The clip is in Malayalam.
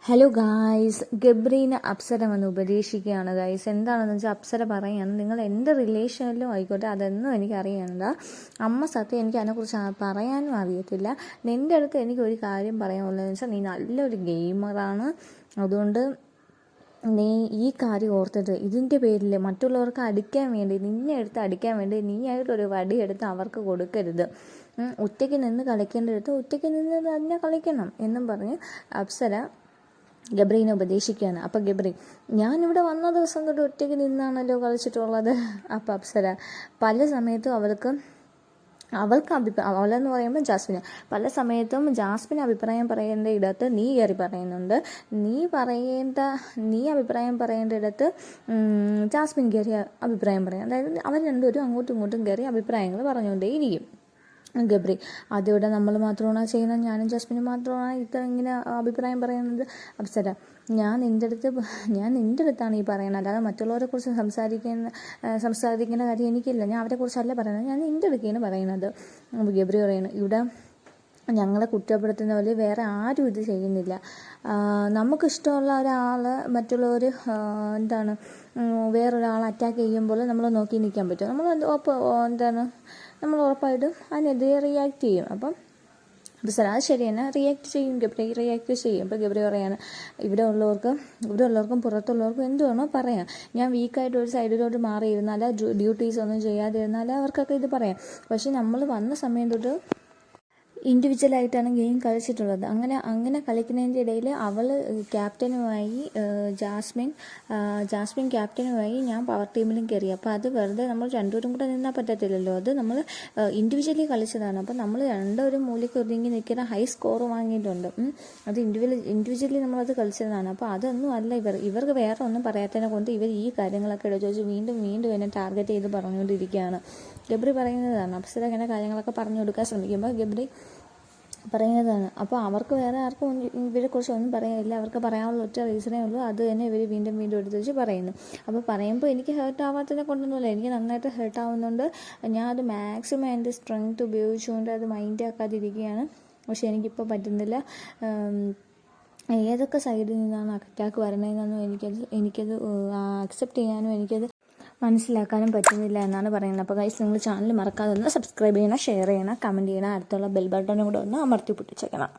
ഹലോ ഗായ്സ്, ഗബ്രീനെ അപ്സര വന്ന് ഉപദേശിക്കുകയാണ് ഗായ്സ്. എന്താണെന്ന് വെച്ചാൽ അപ്സര പറയാണ്, നിങ്ങൾ എന്ത് റിലേഷനിലും ആയിക്കോട്ടെ അതൊന്നും എനിക്കറിയണ്ട. അമ്മ സത്യം എനിക്ക് അതിനെക്കുറിച്ച് പറയാനും അറിയത്തില്ല. നിൻ്റെ അടുത്ത് എനിക്കൊരു കാര്യം പറയാനുള്ളതെന്ന് വെച്ചാൽ നീ നല്ലൊരു ഗെയിമറാണ്. അതുകൊണ്ട് നീ ഈ കാര്യം ഓർത്തിട്ട് ഇതിൻ്റെ പേരിൽ മറ്റുള്ളവർക്ക് അടിക്കാൻ വേണ്ടി, നിന്നെ എടുത്ത് അടിക്കാൻ വേണ്ടി നീ ആയിട്ടൊരു വടിയെടുത്ത് അവർക്ക് കൊടുക്കരുത്. ഒറ്റയ്ക്ക് നിന്ന് കളിക്കേണ്ടടുത്ത് ഒറ്റയ്ക്ക് നിന്ന് തന്നെ കളിക്കണം എന്നും പറഞ്ഞ് അപ്സര ഗബ്രീനെ ഉപദേശിക്കുകയാണ്. അപ്പം ഗബ്രി, ഞാനിവിടെ വന്ന ദിവസം തൊട്ട് ഒറ്റയ്ക്ക് നിന്നാണല്ലോ കളിച്ചിട്ടുള്ളത്. അപ്പം അപ്സര പല സമയത്തും അവൾക്ക് അവളെന്ന് പറയുമ്പോൾ ജാസ്മിന് പല സമയത്തും ജാസ്മിന് അഭിപ്രായം പറയേണ്ട ഇടത്ത് നീ കയറി പറയുന്നുണ്ട്. നീ അഭിപ്രായം പറയേണ്ട ഇടത്ത് ജാസ്മിൻ കയറി അഭിപ്രായം പറയാം. അതായത് അവർ രണ്ടുപേരും അങ്ങോട്ടും ഇങ്ങോട്ടും കയറി അഭിപ്രായങ്ങൾ പറഞ്ഞുകൊണ്ടേയിരിക്കും. ഗബ്രി, അതിവിടെ നമ്മൾ മാത്രമാണ് ചെയ്യുന്നത്, ഞാനും ജാസ്മിനും മാത്രമാണ് ഇങ്ങനെ അഭിപ്രായം പറയുന്നത്. അപ്സര, ഞാൻ നിൻ്റെ അടുത്താണ് ഈ പറയുന്നത്, അല്ലാതെ മറ്റുള്ളവരെ കുറിച്ച് സംസാരിക്കേണ്ട കാര്യം എനിക്കില്ല. ഞാൻ അവരെ കുറിച്ചല്ല പറയുന്നത്, ഞാൻ നിൻ്റെ അടുക്കാണ് പറയുന്നത്. ഗബ്രി പറയുന്നത്, ഇവിടെ ഞങ്ങളെ കുറ്റപ്പെടുത്തുന്ന പോലെ വേറെ ആരും ഇത് ചെയ്യുന്നില്ല. നമുക്കിഷ്ടമുള്ള ഒരാൾ മറ്റുള്ളവർ വേറൊരാൾ അറ്റാക്ക് ചെയ്യുമ്പോൾ നമ്മൾ നോക്കി നിൽക്കാൻ പറ്റും. നമ്മൾ ഉറപ്പായിട്ടും അതിനെതിരെ റിയാക്ട് ചെയ്യും. അപ്പം സാർ അത് ശരി തന്നെ, റിയാക്ട് ചെയ്യും. ഗബ്രി റിയാക്ട് ചെയ്യും. അപ്പോൾ ഗബ്രി പറയാണ്, ഇവിടെ ഉള്ളവർക്കും പുറത്തുള്ളവർക്കും എന്ത് വേണോ പറയാം. ഞാൻ വീക്കായിട്ട് ഒരു സൈഡിലോട്ട് മാറിയിരുന്നാൽ, ഡ്യൂട്ടീസ് ഒന്നും ചെയ്യാതിരുന്നാൽ അവർക്കൊക്കെ ഇത് പറയാം. പക്ഷെ നമ്മൾ വന്ന സമയം തൊട്ട് ഇൻഡിവിജ്വലായിട്ടാണ് ഗെയിം കളിച്ചിട്ടുള്ളത്. അങ്ങനെ കളിക്കുന്നതിൻ്റെ ഇടയിൽ അവൾ ക്യാപ്റ്റനുമായി, ജാസ്മിൻ ക്യാപ്റ്റനുമായി, ഞാൻ പവർ ടീമിലും കയറി. അപ്പോൾ അത് വെറുതെ നമ്മൾ രണ്ടുപേരും കൂടെ നിന്നാൽ പറ്റത്തില്ലല്ലോ. അത് നമ്മൾ ഇൻഡിവിജ്വലി കളിച്ചതാണ്. അപ്പോൾ നമ്മൾ രണ്ടുപേരും മൂലയ്ക്ക് ഒതുങ്ങി നിൽക്കുന്ന ഹൈ സ്കോർ വാങ്ങിയിട്ടുണ്ട്. അത് ഇൻഡിവിജ്വലി നമ്മളത് കളിച്ചതാണ്. അപ്പോൾ അതൊന്നും അല്ല ഇവർക്ക് വേറെ ഒന്നും പറയാത്തതിനെ കൊണ്ട് ഇവർ ഈ കാര്യങ്ങളൊക്കെ എടുത്ത് വെച്ച് വീണ്ടും എന്നെ ടാർഗറ്റ് ചെയ്ത് പറഞ്ഞുകൊണ്ടിരിക്കുകയാണ്. ഗബ്രി പറയുന്നതാണ്. അപ്സര ഇങ്ങനെ കാര്യങ്ങളൊക്കെ പറഞ്ഞു കൊടുക്കാൻ ശ്രമിക്കുമ്പോൾ ഗബ്രി പറയുന്നതാണ്. അപ്പോൾ അവർക്ക് വേറെ ആർക്കും ഇവരെക്കുറിച്ച് ഒന്നും പറയാനില്ല. അവർക്ക് പറയാനുള്ള ഒറ്റ റീസണേ ഉള്ളൂ. അത് തന്നെ ഇവർ വീണ്ടും എടുത്ത് വെച്ച് പറയുന്നു. അപ്പോൾ പറയുമ്പോൾ എനിക്ക് ഹേർട്ട് ആവാത്തതിനെ കൊണ്ടൊന്നുമില്ല, എനിക്ക് നന്നായിട്ട് ഹേർട്ട് ആവുന്നുണ്ട്. ഞാൻ അത് മാക്സിമം എൻ്റെ സ്ട്രെങ്ത് ഉപയോഗിച്ചുകൊണ്ട് അത് മൈൻഡ് ആക്കാതിരിക്കുകയാണ്. പക്ഷെ എനിക്കിപ്പോൾ പറ്റുന്നില്ല. ഏതൊക്കെ സൈഡിൽ നിന്നാണ് അറ്റാക്ക് വരണതെന്നൊന്നും എനിക്കത് അക്സെപ്റ്റ് ചെയ്യാനും എനിക്കത് മനസ്സിലാക്കാനും പറ്റുന്നില്ല എന്നാണ് പറയുന്നത്. അപ്പോൾ ഗൈസ്, നിങ്ങൾ ചാനൽ മറക്കാതെ ഒന്ന് സബ്സ്ക്രൈബ് ചെയ്യണം, ഷെയർ ചെയ്യണം, കമൻറ്റ് ചെയ്യണം. അടുത്തുള്ള ബെൽ ബട്ടണും കൂടെ ഒന്ന് അമർത്തി പൊട്ടിച്ചേക്കണം.